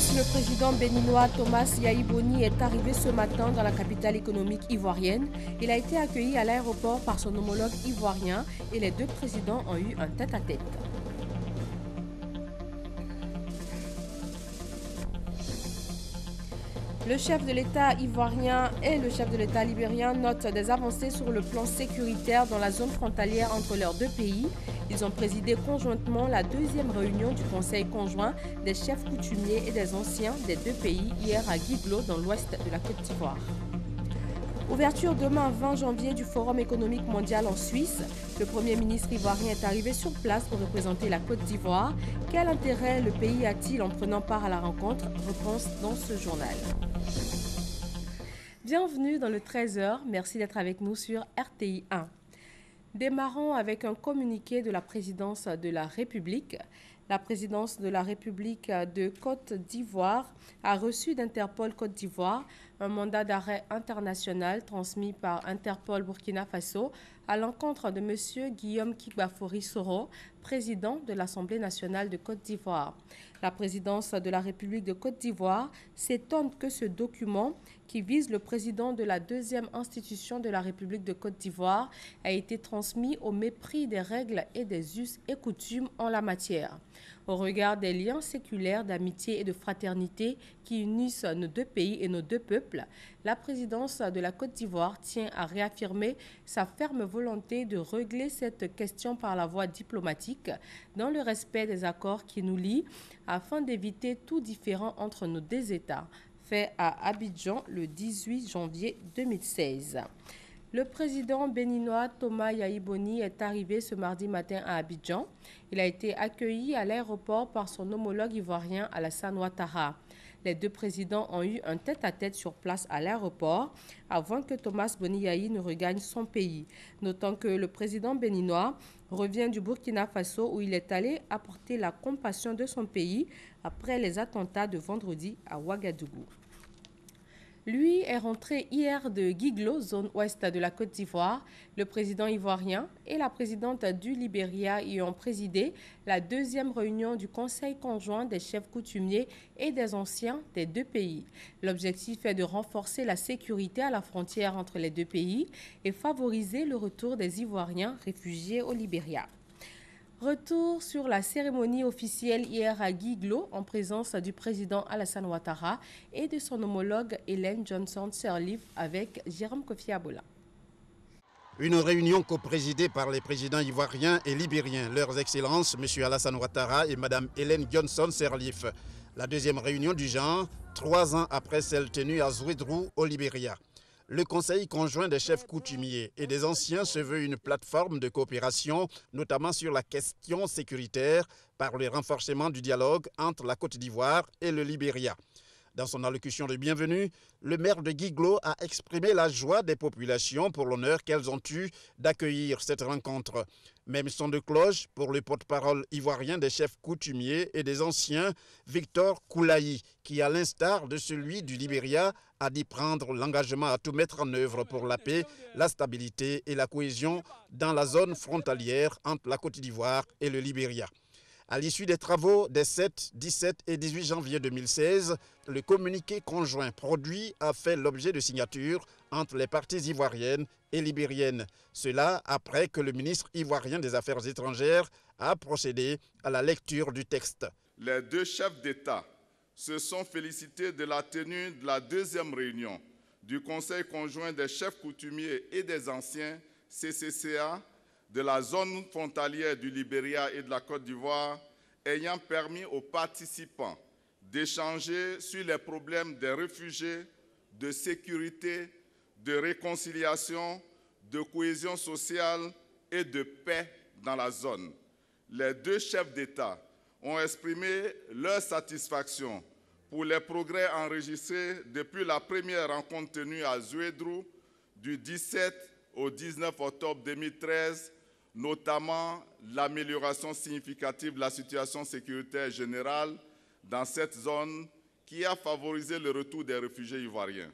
tous, le président béninois Thomas Yayi Boni est arrivé ce matin dans la capitale économique ivoirienne. Il a été accueilli à l'aéroport par son homologue ivoirien et les deux présidents ont eu un tête-à-tête. Le chef de l'État ivoirien et le chef de l'État libérien notent des avancées sur le plan sécuritaire dans la zone frontalière entre leurs deux pays. Ils ont présidé conjointement la deuxième réunion du Conseil conjoint des chefs coutumiers et des anciens des deux pays hier à Guiglo dans l'ouest de la Côte d'Ivoire. Ouverture demain 20 janvier du Forum économique mondial en Suisse. Le Premier ministre ivoirien est arrivé sur place pour représenter la Côte d'Ivoire. Quel intérêt le pays a-t-il en prenant part à la rencontre? Réponse dans ce journal. Bienvenue dans le 13h. Merci d'être avec nous sur RTI 1. Démarrons avec un communiqué de la présidence de la République. La présidence de la République de Côte d'Ivoire a reçu d'Interpol Côte d'Ivoire un mandat d'arrêt international transmis par Interpol Burkina Faso à l'encontre de M. Guillaume Kigbafori Soro, président de l'Assemblée nationale de Côte d'Ivoire. La présidence de la République de Côte d'Ivoire s'étonne que ce document, qui vise le président de la deuxième institution de la République de Côte d'Ivoire, a été transmis au mépris des règles et des us et coutumes en la matière. Au regard des liens séculaires d'amitié et de fraternité qui unissent nos deux pays et nos deux peuples, la présidence de la Côte d'Ivoire tient à réaffirmer sa ferme volonté de régler cette question par la voie diplomatique dans le respect des accords qui nous lient afin d'éviter tout différend entre nos deux États, fait à Abidjan le 18 janvier 2016. Le président béninois Thomas Yayi Boni est arrivé ce mardi matin à Abidjan. Il a été accueilli à l'aéroport par son homologue ivoirien Alassane Ouattara. Les deux présidents ont eu un tête-à-tête sur place à l'aéroport avant que Thomas Boni Yayi ne regagne son pays. Notant que le président béninois revient du Burkina Faso où il est allé apporter la compassion de son pays après les attentats de vendredi à Ouagadougou. Lui est rentré hier de Guiglo, zone ouest de la Côte d'Ivoire. Le président ivoirien et la présidente du Libéria y ont présidé la deuxième réunion du Conseil conjoint des chefs coutumiers et des anciens des deux pays. L'objectif est de renforcer la sécurité à la frontière entre les deux pays et favoriser le retour des Ivoiriens réfugiés au Libéria. Retour sur la cérémonie officielle hier à Guiglo en présence du président Alassane Ouattara et de son homologue Ellen Johnson Sirleaf avec Jérôme Kofi Abola. Une réunion coprésidée par les présidents ivoiriens et libériens, leurs excellences M. Alassane Ouattara et Mme Ellen Johnson Sirleaf. La deuxième réunion du genre, 3 ans après celle tenue à Zouédrou au Libéria. Le Conseil conjoint des chefs coutumiers et des anciens se veut une plateforme de coopération, notamment sur la question sécuritaire, par le renforcement du dialogue entre la Côte d'Ivoire et le Libéria. Dans son allocution de bienvenue, le maire de Guiglo a exprimé la joie des populations pour l'honneur qu'elles ont eu d'accueillir cette rencontre. Même son de cloche pour le porte-parole ivoirien des chefs coutumiers et des anciens, Victor Koulayi, qui, à l'instar de celui du Libéria, a dit prendre l'engagement à tout mettre en œuvre pour la paix, la stabilité et la cohésion dans la zone frontalière entre la Côte d'Ivoire et le Libéria. À l'issue des travaux des 7, 17 et 18 janvier 2016, le communiqué conjoint produit a fait l'objet de signatures entre les parties ivoiriennes et libériennes. Cela après que le ministre ivoirien des Affaires étrangères a procédé à la lecture du texte. Les deux chefs d'État se sont félicités de la tenue de la deuxième réunion du Conseil conjoint des chefs coutumiers et des anciens CCCA de la zone frontalière du Libéria et de la Côte d'Ivoire, ayant permis aux participants d'échanger sur les problèmes des réfugiés, de sécurité, de réconciliation, de cohésion sociale et de paix dans la zone. Les deux chefs d'État ont exprimé leur satisfaction pour les progrès enregistrés depuis la première rencontre tenue à Zouédrou du 17 au 19 octobre 2013, notamment l'amélioration significative de la situation sécuritaire générale dans cette zone qui a favorisé le retour des réfugiés ivoiriens.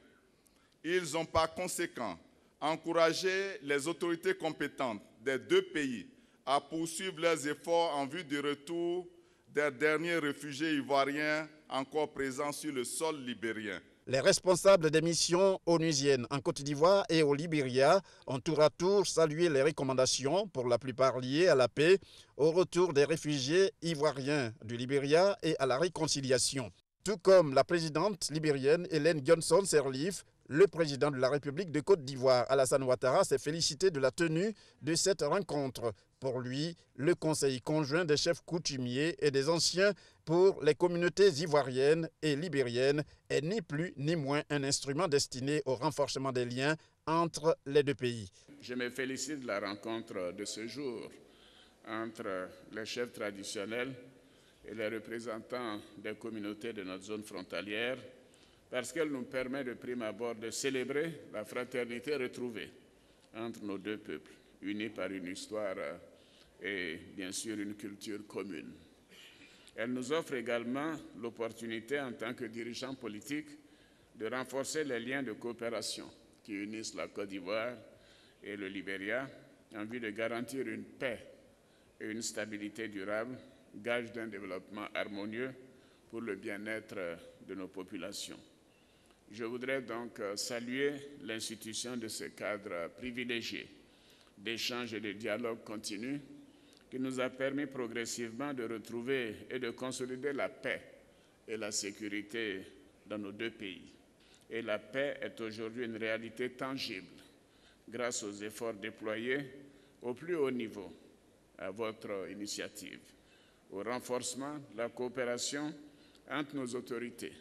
Ils ont par conséquent encouragé les autorités compétentes des deux pays à poursuivre leurs efforts en vue du retour des derniers réfugiés ivoiriens encore présents sur le sol libérien. Les responsables des missions onusiennes en Côte d'Ivoire et au Libéria ont tour à tour salué les recommandations, pour la plupart liées à la paix, au retour des réfugiés ivoiriens du Libéria et à la réconciliation. Tout comme la présidente libérienne Ellen Johnson Sirleaf, le président de la République de Côte d'Ivoire, Alassane Ouattara, s'est félicité de la tenue de cette rencontre. Pour lui, le Conseil conjoint des chefs coutumiers et des anciens pour les communautés ivoiriennes et libériennes est ni plus ni moins un instrument destiné au renforcement des liens entre les deux pays. Je me félicite de la rencontre de ce jour entre les chefs traditionnels et les représentants des communautés de notre zone frontalière, parce qu'elle nous permet de prime abord de célébrer la fraternité retrouvée entre nos deux peuples, unis par une histoire et bien sûr une culture commune. Elle nous offre également l'opportunité en tant que dirigeants politiques de renforcer les liens de coopération qui unissent la Côte d'Ivoire et le Libéria en vue de garantir une paix et une stabilité durable, gage d'un développement harmonieux pour le bien-être de nos populations. Je voudrais donc saluer l'institution de ce cadre privilégié d'échange et de dialogue continu qui nous a permis progressivement de retrouver et de consolider la paix et la sécurité dans nos deux pays. Et la paix est aujourd'hui une réalité tangible grâce aux efforts déployés au plus haut niveau à votre initiative, au renforcement de la coopération entre nos autorités,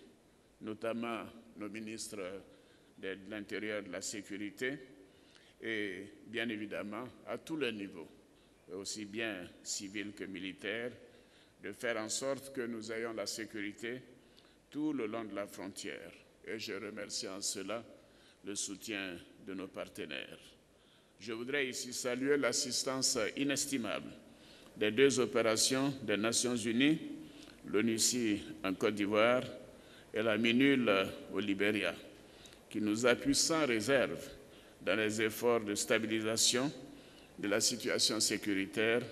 notamment nos ministres de l'Intérieur et de la Sécurité, et bien évidemment à tous les niveaux, aussi bien civils que militaires, de faire en sorte que nous ayons la sécurité tout le long de la frontière. Et je remercie en cela le soutien de nos partenaires. Je voudrais ici saluer l'assistance inestimable des deux opérations des Nations Unies, l'ONUCI en Côte d'Ivoire et la MINUL au Libéria, qui nous appuient sans réserve dans les efforts de stabilisation de la situation sécuritaire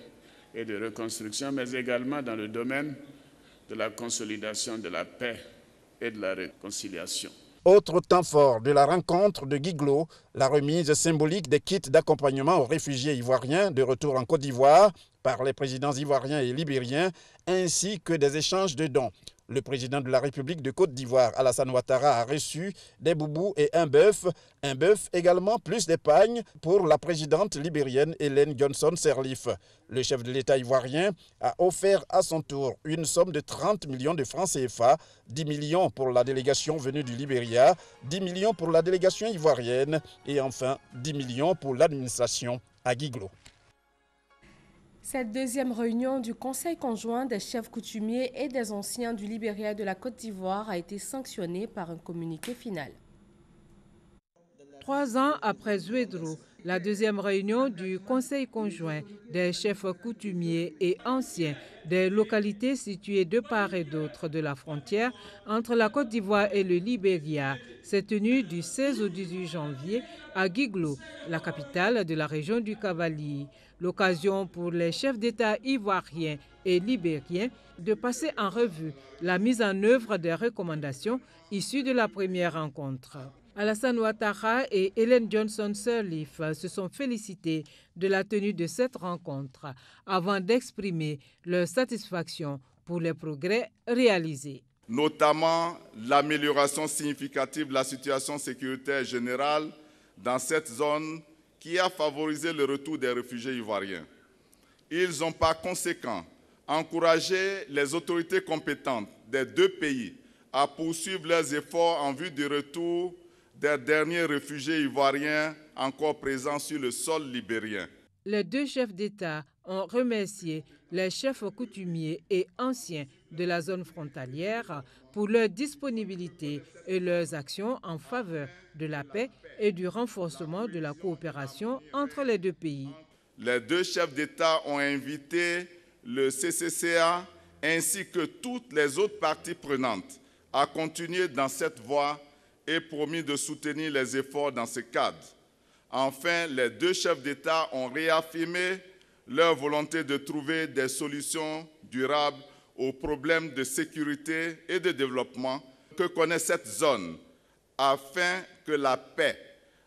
et de reconstruction, mais également dans le domaine de la consolidation de la paix et de la réconciliation. Autre temps fort de la rencontre de Guiglo, la remise symbolique des kits d'accompagnement aux réfugiés ivoiriens de retour en Côte d'Ivoire par les présidents ivoiriens et libériens, ainsi que des échanges de dons. Le président de la République de Côte d'Ivoire, Alassane Ouattara, a reçu des boubous et un bœuf également, plus d'épargne pour la présidente libérienne Ellen Johnson Sirleaf. Le chef de l'État ivoirien a offert à son tour une somme de 30 millions de francs CFA, 10 millions pour la délégation venue du Libéria, 10 millions pour la délégation ivoirienne et enfin 10 millions pour l'administration à Guiglo. Cette deuxième réunion du Conseil conjoint des chefs coutumiers et des anciens du Libéria et de la Côte d'Ivoire a été sanctionnée par un communiqué final. 3 ans après Zouédrou, la deuxième réunion du Conseil conjoint des chefs coutumiers et anciens des localités situées de part et d'autre de la frontière entre la Côte d'Ivoire et le Libéria s'est tenue du 16 au 18 janvier à Guiglo, la capitale de la région du Cavalier. L'occasion pour les chefs d'État ivoiriens et libériens de passer en revue la mise en œuvre des recommandations issues de la première rencontre. Alassane Ouattara et Ellen Johnson Sirleaf se sont félicités de la tenue de cette rencontre avant d'exprimer leur satisfaction pour les progrès réalisés. Notamment l'amélioration significative de la situation sécuritaire générale dans cette zone qui a favorisé le retour des réfugiés ivoiriens. Ils ont par conséquent encouragé les autorités compétentes des deux pays à poursuivre leurs efforts en vue du retour des derniers réfugiés ivoiriens encore présents sur le sol libérien. Les deux chefs d'État ont remercié les chefs coutumiers et anciens de la zone frontalière pour leur disponibilité et leurs actions en faveur de la paix et du renforcement de la coopération entre les deux pays. Les deux chefs d'État ont invité le CCCA ainsi que toutes les autres parties prenantes à continuer dans cette voie et promis de soutenir les efforts dans ce cadre. Enfin, les deux chefs d'État ont réaffirmé leur volonté de trouver des solutions durables aux problèmes de sécurité et de développement que connaît cette zone, afin que la paix,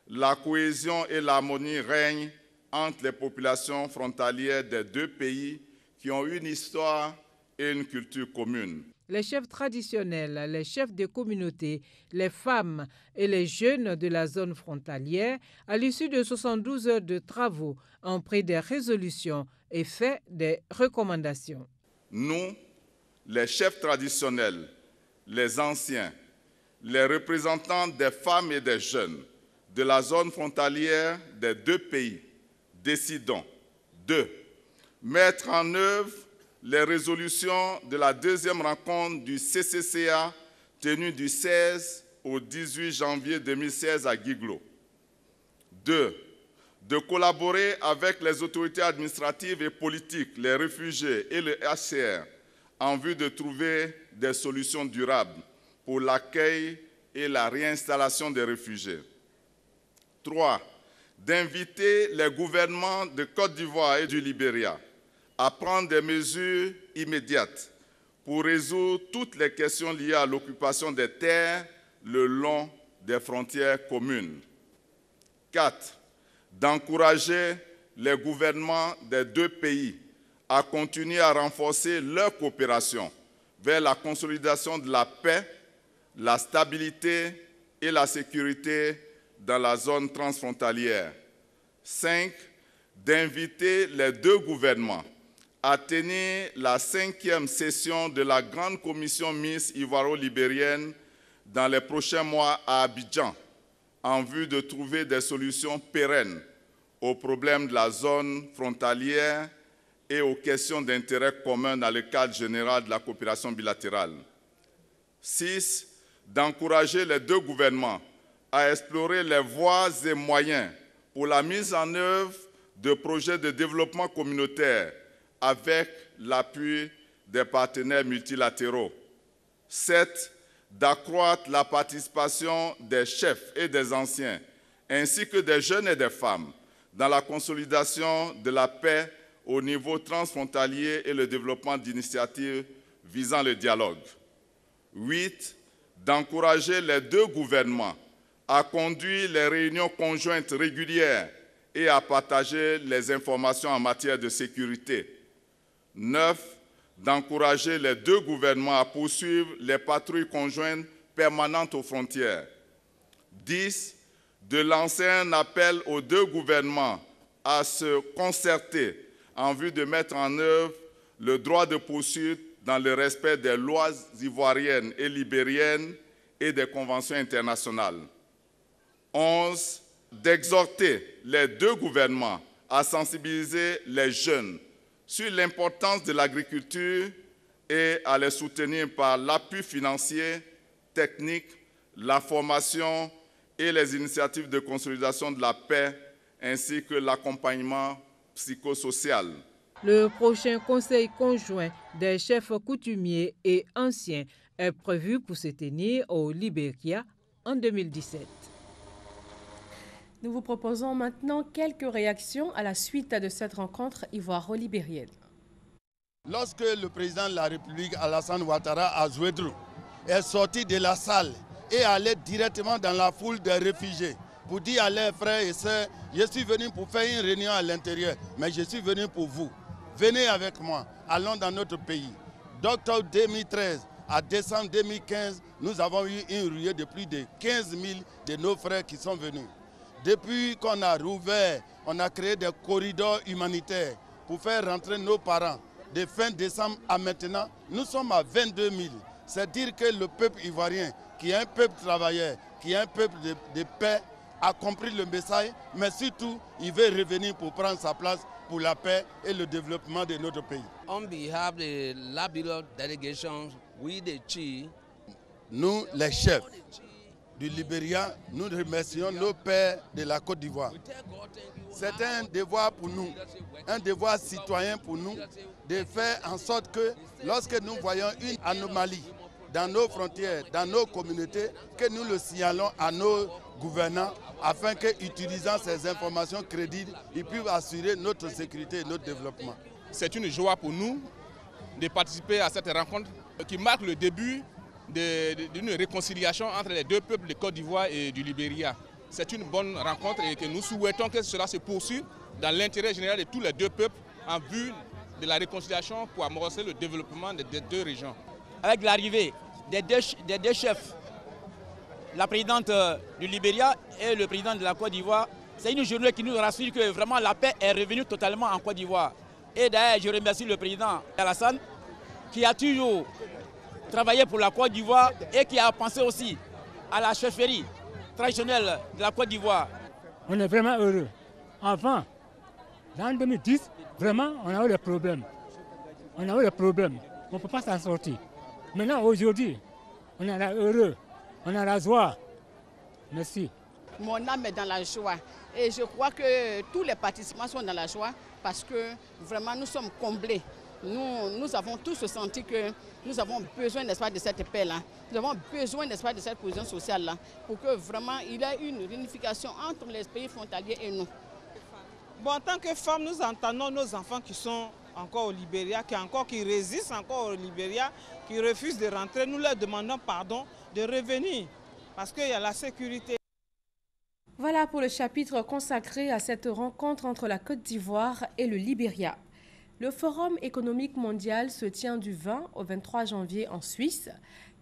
la cohésion et l'harmonie règnent entre les populations frontalières des deux pays qui ont une histoire et une culture commune. Les chefs traditionnels, les chefs de communautés, les femmes et les jeunes de la zone frontalière, à l'issue de 72 heures de travaux, ont pris des résolutions et fait des recommandations. Nous, les chefs traditionnels, les anciens, les représentants des femmes et des jeunes de la zone frontalière des deux pays, décidons de mettre en œuvre les résolutions de la deuxième rencontre du CCCA tenue du 16 au 18 janvier 2016 à Guiglo. 2. De collaborer avec les autorités administratives et politiques, les réfugiés et le HCR en vue de trouver des solutions durables pour l'accueil et la réinstallation des réfugiés. 3. D'inviter les gouvernements de Côte d'Ivoire et du Libéria à prendre des mesures immédiates pour résoudre toutes les questions liées à l'occupation des terres le long des frontières communes. 4. D'encourager les gouvernements des deux pays à continuer à renforcer leur coopération vers la consolidation de la paix, la stabilité et la sécurité dans la zone transfrontalière. 5. D'inviter les deux gouvernements à tenir la 5e session de la Grande Commission mixte ivoiro-libérienne dans les prochains mois à Abidjan, en vue de trouver des solutions pérennes aux problèmes de la zone frontalière et aux questions d'intérêt commun dans le cadre général de la coopération bilatérale. 6. D'encourager les deux gouvernements à explorer les voies et moyens pour la mise en œuvre de projets de développement communautaire avec l'appui des partenaires multilatéraux. 7. D'accroître la participation des chefs et des anciens, ainsi que des jeunes et des femmes, dans la consolidation de la paix au niveau transfrontalier et le développement d'initiatives visant le dialogue. 8. D'encourager les deux gouvernements à conduire les réunions conjointes régulières et à partager les informations en matière de sécurité. 9. D'encourager les deux gouvernements à poursuivre les patrouilles conjointes permanentes aux frontières. 10. De lancer un appel aux deux gouvernements à se concerter en vue de mettre en œuvre le droit de poursuite dans le respect des lois ivoiriennes et libériennes et des conventions internationales. 11. D'exhorter les deux gouvernements à sensibiliser les jeunes sur l'importance de l'agriculture et à les soutenir par l'appui financier, technique, la formation et les initiatives de consolidation de la paix, ainsi que l'accompagnement psychosocial. Le prochain conseil conjoint des chefs coutumiers et anciens est prévu pour se tenir au Libéria en 2017. Nous vous proposons maintenant quelques réactions à la suite de cette rencontre ivoiro-libérienne. Lorsque le président de la République, Alassane Ouattara, à Zouédrou, est sorti de la salle et allé directement dans la foule des réfugiés pour dire à leurs frères et sœurs, je suis venu pour faire une réunion à l'intérieur, mais je suis venu pour vous. Venez avec moi, allons dans notre pays. D'octobre 2013 à décembre 2015, nous avons eu une ruée de plus de 15 000 de nos frères qui sont venus. Depuis qu'on a rouvert, on a créé des corridors humanitaires pour faire rentrer nos parents. De fin décembre à maintenant, nous sommes à 22 000. C'est dire que le peuple ivoirien, qui est un peuple travailleur, qui est un peuple de paix, a compris le message, mais surtout, il veut revenir pour prendre sa place pour la paix et le développement de notre pays. On behalf of the Labilo delegation, we the chiefs, nous, les chefs du Libéria, nous remercions nos pères de la Côte d'Ivoire. C'est un devoir pour nous, un devoir citoyen pour nous, de faire en sorte que lorsque nous voyons une anomalie dans nos frontières, dans nos communautés, que nous le signalons à nos gouvernants afin qu'utilisant ces informations crédibles, ils puissent assurer notre sécurité et notre développement. C'est une joie pour nous de participer à cette rencontre qui marque le début d'une réconciliation entre les deux peuples de Côte d'Ivoire et du Libéria. C'est une bonne rencontre et que nous souhaitons que cela se poursuive dans l'intérêt général de tous les deux peuples en vue de la réconciliation pour amorcer le développement des deux régions. Avec l'arrivée des deux chefs, la présidente du Libéria et le président de la Côte d'Ivoire, c'est une journée qui nous rassure que vraiment la paix est revenue totalement en Côte d'Ivoire. Et d'ailleurs, je remercie le président Alassane qui a toujours travaillé pour la Côte d'Ivoire et qui a pensé aussi à la chefferie traditionnelle de la Côte d'Ivoire. On est vraiment heureux. Avant, en 2010, vraiment, on a eu des problèmes. On ne peut pas s'en sortir. Maintenant, aujourd'hui, on est heureux. On a la joie. Merci. Mon âme est dans la joie. Et je crois que tous les participants sont dans la joie parce que vraiment nous sommes comblés. Nous avons tous senti que nous avons besoin, n'est-ce pas, de cette paix-là. Nous avons besoin, n'est-ce pas, de cette cohésion sociale-là pour que vraiment il y ait une réunification entre les pays frontaliers et nous. Bon, en tant que femmes, nous entendons nos enfants qui sont encore au Libéria, qui résistent encore au Libéria, qui refusent de rentrer. Nous leur demandons pardon de revenir parce qu'il y a la sécurité. Voilà pour le chapitre consacré à cette rencontre entre la Côte d'Ivoire et le Libéria. Le Forum économique mondial se tient du 20 au 23 janvier en Suisse.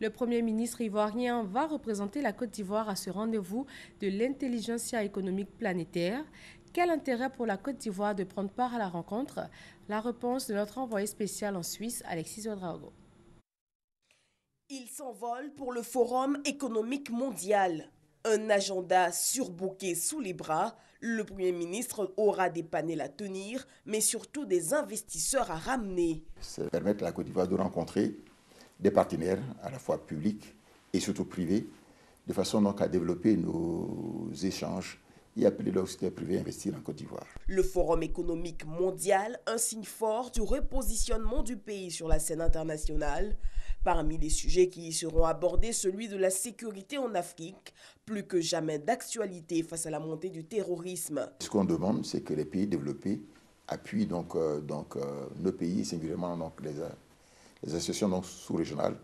Le Premier ministre ivoirien va représenter la Côte d'Ivoire à ce rendez-vous de l'intelligentsia économique planétaire. Quel intérêt pour la Côte d'Ivoire de prendre part à la rencontre? La réponse de notre envoyé spécial en Suisse, Alexis Ouedraogo. Il s'envole pour le Forum économique mondial. Un agenda surbooké sous les bras, le Premier ministre aura des panels à tenir, mais surtout des investisseurs à ramener. Ça permet à la Côte d'Ivoire de rencontrer des partenaires, à la fois publics et surtout privés, de façon donc à développer nos échanges et appeler le secteur privé à investir en Côte d'Ivoire. Le Forum économique mondial, un signe fort du repositionnement du pays sur la scène internationale. Parmi les sujets qui y seront abordés, celui de la sécurité en Afrique, plus que jamais d'actualité face à la montée du terrorisme. Ce qu'on demande, c'est que les pays développés appuient donc nos pays, singulièrement donc les associations sous-régionales,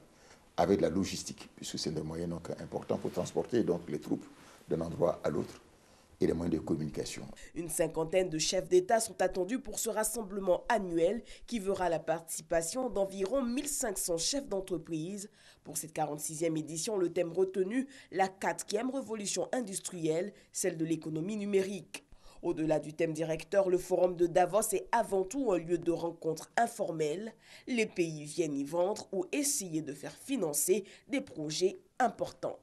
avec de la logistique, puisque c'est des moyens donc importants pour transporter donc les troupes d'un endroit à l'autre, et les moyens de communication. Une cinquantaine de chefs d'État sont attendus pour ce rassemblement annuel qui verra la participation d'environ 1500 chefs d'entreprise. Pour cette 46e édition, le thème retenu, la 4e révolution industrielle, celle de l'économie numérique. Au-delà du thème directeur, le forum de Davos est avant tout un lieu de rencontre informelle. Les pays viennent y vendre ou essayer de faire financer des projets importants.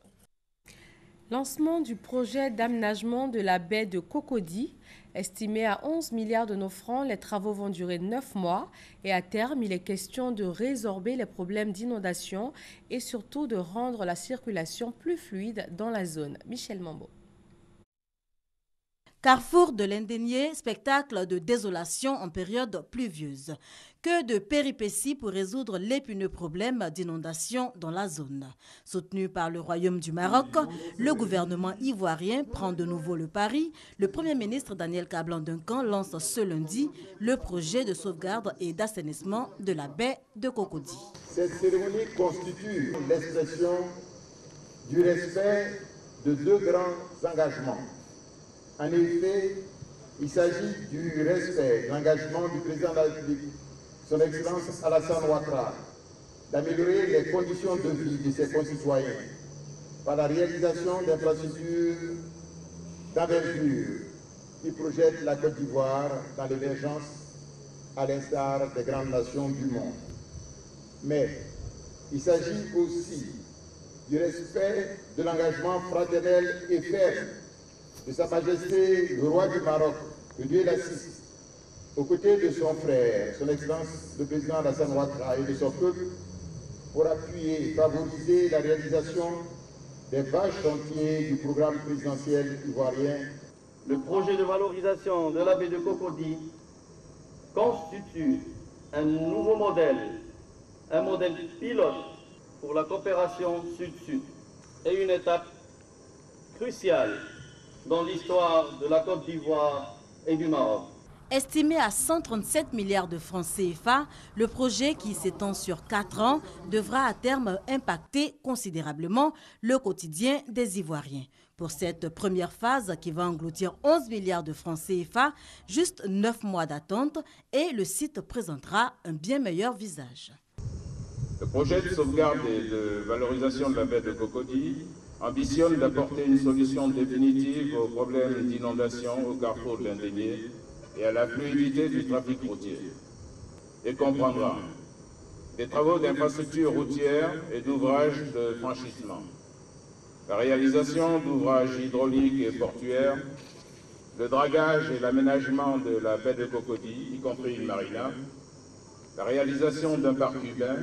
Lancement du projet d'aménagement de la baie de Cocody. Estimé à 11 milliards de nos francs, les travaux vont durer 9 mois et à terme, il est question de résorber les problèmes d'inondation et surtout de rendre la circulation plus fluide dans la zone. Michel Mambo. Carrefour de l'Indénié, spectacle de désolation en période pluvieuse. Que de péripéties pour résoudre l'épineux problème d'inondation dans la zone. Soutenu par le Royaume du Maroc, le gouvernement ivoirien prend de nouveau le pari. Le Premier ministre Daniel Kablan-Duncan lance ce lundi le projet de sauvegarde et d'assainissement de la baie de Cocody. Cette cérémonie constitue l'expression du respect de deux grands engagements. En effet, il s'agit du respect de l'engagement du président de la République, son Excellence Alassane Ouattara, d'améliorer les conditions de vie de ses concitoyens par la réalisation d'infrastructures d'envergure qui projettent la Côte d'Ivoire dans l'émergence à l'instar des grandes nations du monde. Mais il s'agit aussi du respect de l'engagement fraternel et ferme de Sa Majesté le Roi du Maroc, que Dieu l'assiste, aux côtés de son frère, son Excellence le Président Alassane Ouattara et de son peuple, pour appuyer et favoriser la réalisation des vastes chantiers du programme présidentiel ivoirien. Le projet de valorisation de la baie de Cocody constitue un nouveau modèle, un modèle pilote pour la coopération sud-sud et une étape cruciale dans l'histoire de la Côte d'Ivoire et du Maroc. Estimé à 137 milliards de francs CFA, le projet qui s'étend sur 4 ans devra à terme impacter considérablement le quotidien des Ivoiriens. Pour cette première phase qui va engloutir 11 milliards de francs CFA, juste 9 mois d'attente et le site présentera un bien meilleur visage. Le projet de sauvegarde et de valorisation de la baie de Cocody ambitionne d'apporter une solution définitive aux problèmes d'inondation au carrefour de l'Indénié et à la fluidité du trafic routier. Et comprendra des travaux d'infrastructures routières et d'ouvrages de franchissement, la réalisation d'ouvrages hydrauliques et portuaires, le dragage et l'aménagement de la baie de Cocody, y compris une marina, la réalisation d'un parc urbain.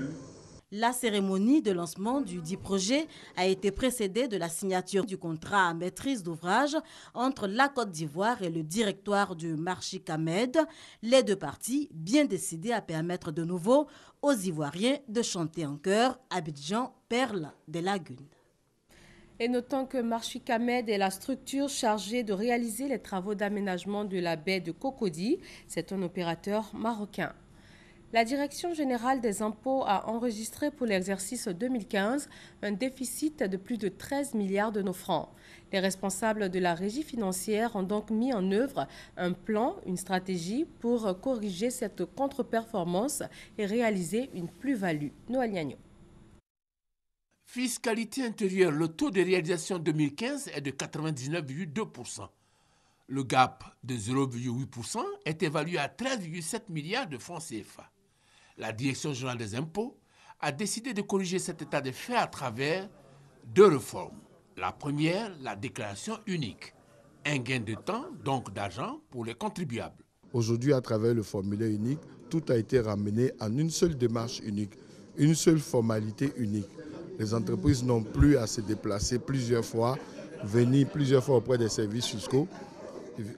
La cérémonie de lancement du dit projet a été précédée de la signature du contrat à maîtrise d'ouvrage entre la Côte d'Ivoire et le directoire du Marchi Kamed, les deux parties bien décidées à permettre de nouveau aux Ivoiriens de chanter en chœur Abidjan, perle des lagunes. Et notons que Marchi Kamed est la structure chargée de réaliser les travaux d'aménagement de la baie de Cocody. C'est un opérateur marocain. La Direction générale des impôts a enregistré pour l'exercice 2015 un déficit de plus de 13 milliards de nos francs. Les responsables de la régie financière ont donc mis en œuvre un plan, une stratégie pour corriger cette contre-performance et réaliser une plus-value. Noël Niagno. Fiscalité intérieure, le taux de réalisation 2015 est de 99,2%. Le gap de 0,8% est évalué à 13,7 milliards de francs CFA. La Direction générale des impôts a décidé de corriger cet état de fait à travers deux réformes. La première, la déclaration unique. Un gain de temps, donc d'argent, pour les contribuables. Aujourd'hui, à travers le formulaire unique, tout a été ramené en une seule démarche unique, une seule formalité unique. Les entreprises n'ont plus à se déplacer plusieurs fois, venir plusieurs fois auprès des services fiscaux.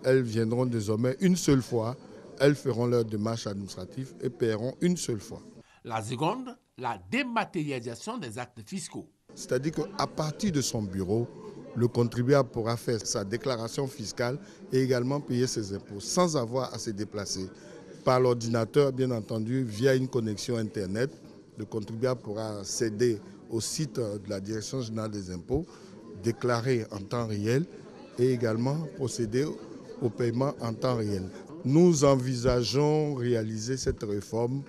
Elles viendront désormais une seule fois. Elles feront leur démarche administrative et paieront une seule fois. La seconde, la dématérialisation des actes fiscaux. C'est-à-dire qu'à partir de son bureau, le contribuable pourra faire sa déclaration fiscale et également payer ses impôts sans avoir à se déplacer. Par l'ordinateur, bien entendu, via une connexion Internet, le contribuable pourra accéder au site de la Direction générale des impôts, déclarer en temps réel et également procéder au paiement en temps réel. Nous envisageons réaliser cette réforme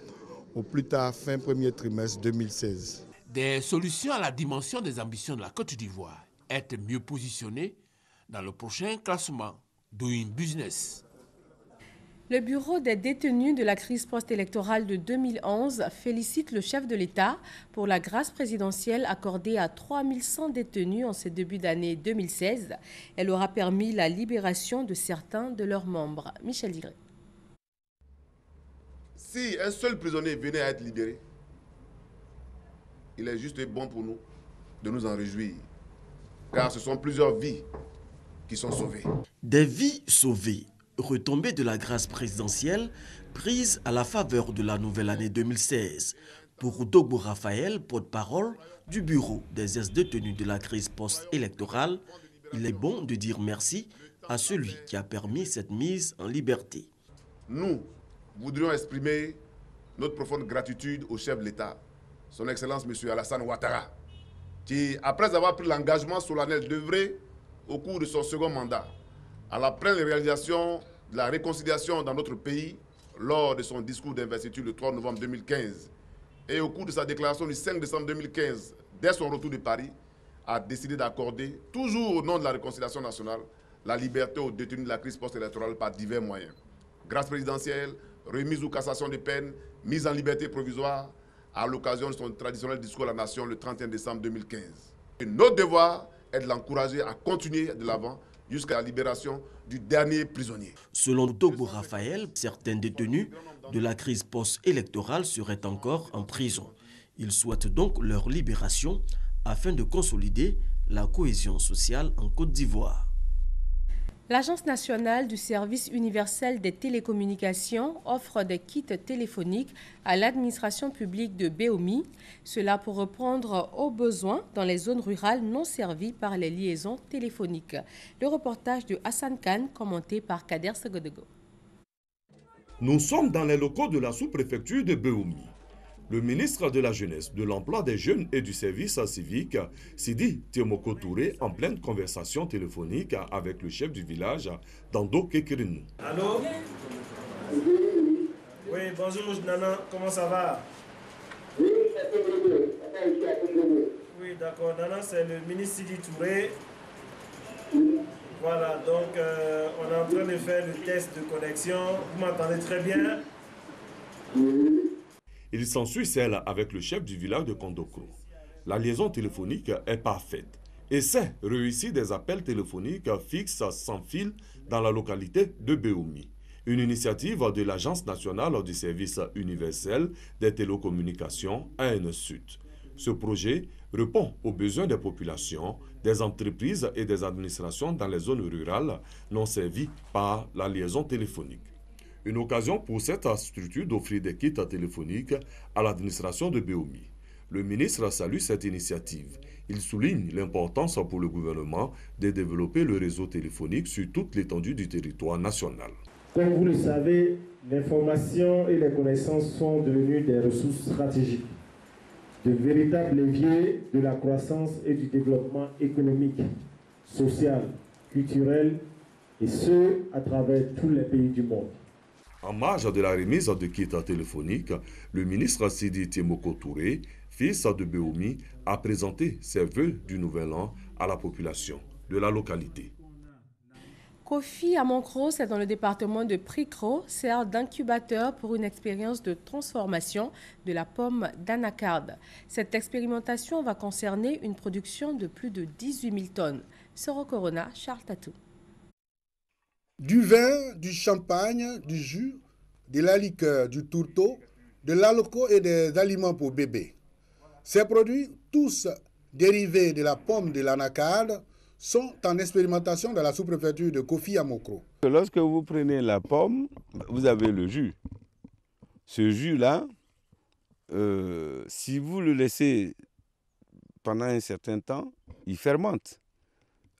au plus tard fin premier trimestre 2016. Des solutions à la dimension des ambitions de la Côte d'Ivoire, être mieux positionnées dans le prochain classement Doing Business. Le bureau des détenus de la crise post-électorale de 2011 félicite le chef de l'État pour la grâce présidentielle accordée à 3100 détenus en ce début d'année 2016. Elle aura permis la libération de certains de leurs membres. Michel Digré. Si un seul prisonnier venait à être libéré, il est juste bon pour nous de nous en réjouir, car ce sont plusieurs vies qui sont sauvées. Des vies sauvées. Retombée de la grâce présidentielle prise à la faveur de la nouvelle année 2016. Pour Dogbo Raphaël, porte-parole du bureau des ex-détenus de la crise post-électorale, il est bon de dire merci à celui qui a permis cette mise en liberté. Nous voudrions exprimer notre profonde gratitude au chef de l'État, son Excellence M. Alassane Ouattara, qui, après avoir pris l'engagement solennel d'œuvrer au cours de son second mandat, à la pleine réalisation de la réconciliation dans notre pays lors de son discours d'investiture le 3 novembre 2015 et au cours de sa déclaration du 5 décembre 2015, dès son retour de Paris, a décidé d'accorder, toujours au nom de la réconciliation nationale, la liberté aux détenus de la crise post-électorale par divers moyens. Grâce présidentielle, remise ou cassation de peine, mise en liberté provisoire à l'occasion de son traditionnel discours à la nation le 31 décembre 2015. Et notre devoir est de l'encourager à continuer de l'avant jusqu'à la libération du dernier prisonnier. Selon Dogbo Raphaël, certains détenus de la crise post-électorale seraient encore en prison. Il souhaite donc leur libération afin de consolider la cohésion sociale en Côte d'Ivoire. L'Agence nationale du service universel des télécommunications offre des kits téléphoniques à l'administration publique de Béomi, cela pour répondre aux besoins dans les zones rurales non servies par les liaisons téléphoniques. Le reportage de Hassan Khan, commenté par Kader Segodego. Nous sommes dans les locaux de la sous-préfecture de Béoumi. Le ministre de la Jeunesse, de l'Emploi des Jeunes et du Service civique, Sidi Temoko Touré, en pleine conversation téléphonique avec le chef du village, Dando Kekerinou. Allô? Oui, bonjour Nana, comment ça va? Oui, d'accord, Nana, c'est le ministre Sidi Touré. Voilà, donc on est en train de faire le test de connexion. Vous m'entendez très bien? Il s'ensuit celle avec le chef du village de Kondokro. La liaison téléphonique est parfaite et c'est réussi des appels téléphoniques fixes sans fil dans la localité de Béoumi. Une initiative de l'Agence nationale du service universel des télécommunications ANSUD. Ce projet répond aux besoins des populations, des entreprises et des administrations dans les zones rurales non servies par la liaison téléphonique. Une occasion pour cette structure d'offrir des kits téléphoniques à l'administration de Béoumi. Le ministre salue cette initiative. Il souligne l'importance pour le gouvernement de développer le réseau téléphonique sur toute l'étendue du territoire national. Comme vous le savez, l'information et les connaissances sont devenues des ressources stratégiques, de véritables leviers de la croissance et du développement économique, social, culturel, et ce, à travers tous les pays du monde. En marge de la remise de kits téléphoniques, le ministre Sidi Temoko Touré, fils de Béoumi, a présenté ses vœux du nouvel an à la population de la localité. Kofi Amonkro, c'est dans le département de Prikro, sert d'incubateur pour une expérience de transformation de la pomme d'anacarde. Cette expérimentation va concerner une production de plus de 18 000 tonnes. Soro Corona, Charles Tatou. Du vin, du champagne, du jus, de la liqueur, du tourteau, de l'aloco et des aliments pour bébés. Ces produits, tous dérivés de la pomme de l'anacarde, sont en expérimentation dans la sous-préfecture de Kofi Amonkro. Lorsque vous prenez la pomme, vous avez le jus. Ce jus-là, si vous le laissez pendant un certain temps, il fermente.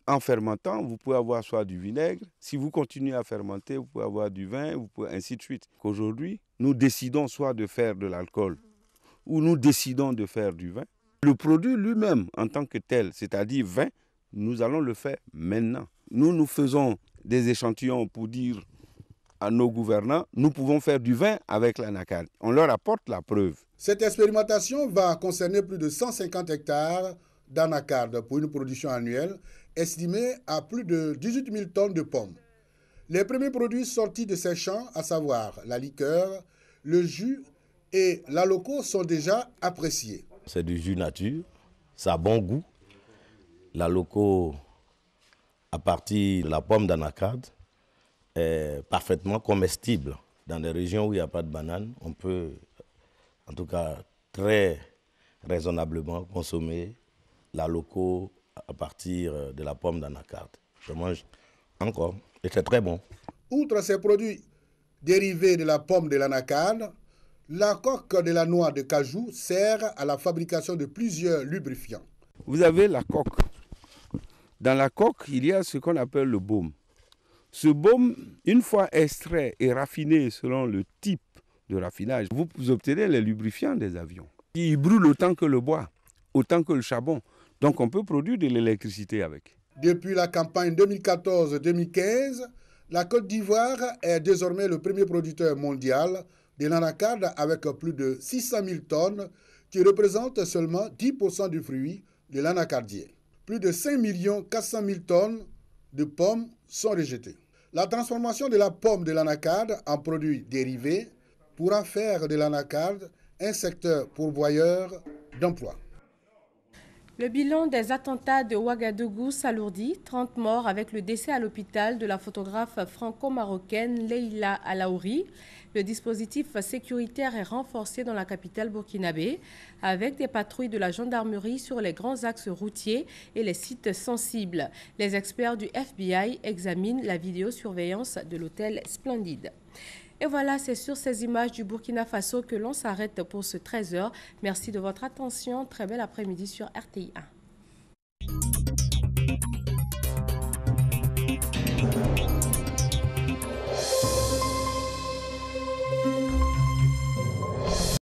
En fermentant, vous pouvez avoir soit du vinaigre. Si vous continuez à fermenter, vous pouvez avoir du vin, vous pouvez ainsi de suite. Aujourd'hui, nous décidons soit de faire de l'alcool ou nous décidons de faire du vin. Le produit lui-même, en tant que tel, c'est-à-dire vin, nous allons le faire maintenant. Nous faisons des échantillons pour dire à nos gouvernants, nous pouvons faire du vin avec l'anacarde. On leur apporte la preuve. Cette expérimentation va concerner plus de 150 hectares d'anacarde pour une production annuelle estimée à plus de 18 000 tonnes de pommes. Les premiers produits sortis de ces champs, à savoir la liqueur, le jus et l'aloco, sont déjà appréciés. C'est du jus nature, ça a bon goût. L'aloco, à partir de la pomme d'anacarde, est parfaitement comestible. Dans des régions où il n'y a pas de bananes, on peut, en tout cas, très raisonnablement consommer l'aloco à partir de la pomme d'anacarde. Je mange encore et c'est très bon. Outre ces produits dérivés de la pomme de l'anacarde, la coque de la noix de cajou sert à la fabrication de plusieurs lubrifiants. Vous avez la coque. Dans la coque, il y a ce qu'on appelle le baume. Ce baume, une fois extrait et raffiné selon le type de raffinage, vous obtenez les lubrifiants des avions. Ils brûlent autant que le bois, autant que le charbon. Donc on peut produire de l'électricité avec. Depuis la campagne 2014-2015, la Côte d'Ivoire est désormais le premier producteur mondial de l'anacarde avec plus de 600 000 tonnes qui représentent seulement 10% du fruit de l'anacardier. Plus de 5 400 000 tonnes de pommes sont rejetées. La transformation de la pomme de l'anacarde en produits dérivés pourra faire de l'anacarde un secteur pourvoyeur d'emplois. Le bilan des attentats de Ouagadougou s'alourdit, 30 morts avec le décès à l'hôpital de la photographe franco-marocaine Leila Alaouri. Le dispositif sécuritaire est renforcé dans la capitale burkinabé avec des patrouilles de la gendarmerie sur les grands axes routiers et les sites sensibles. Les experts du FBI examinent la vidéosurveillance de l'hôtel Splendide. Et voilà, c'est sur ces images du Burkina Faso que l'on s'arrête pour ce 13h. Merci de votre attention. Très bel après-midi sur RTI 1.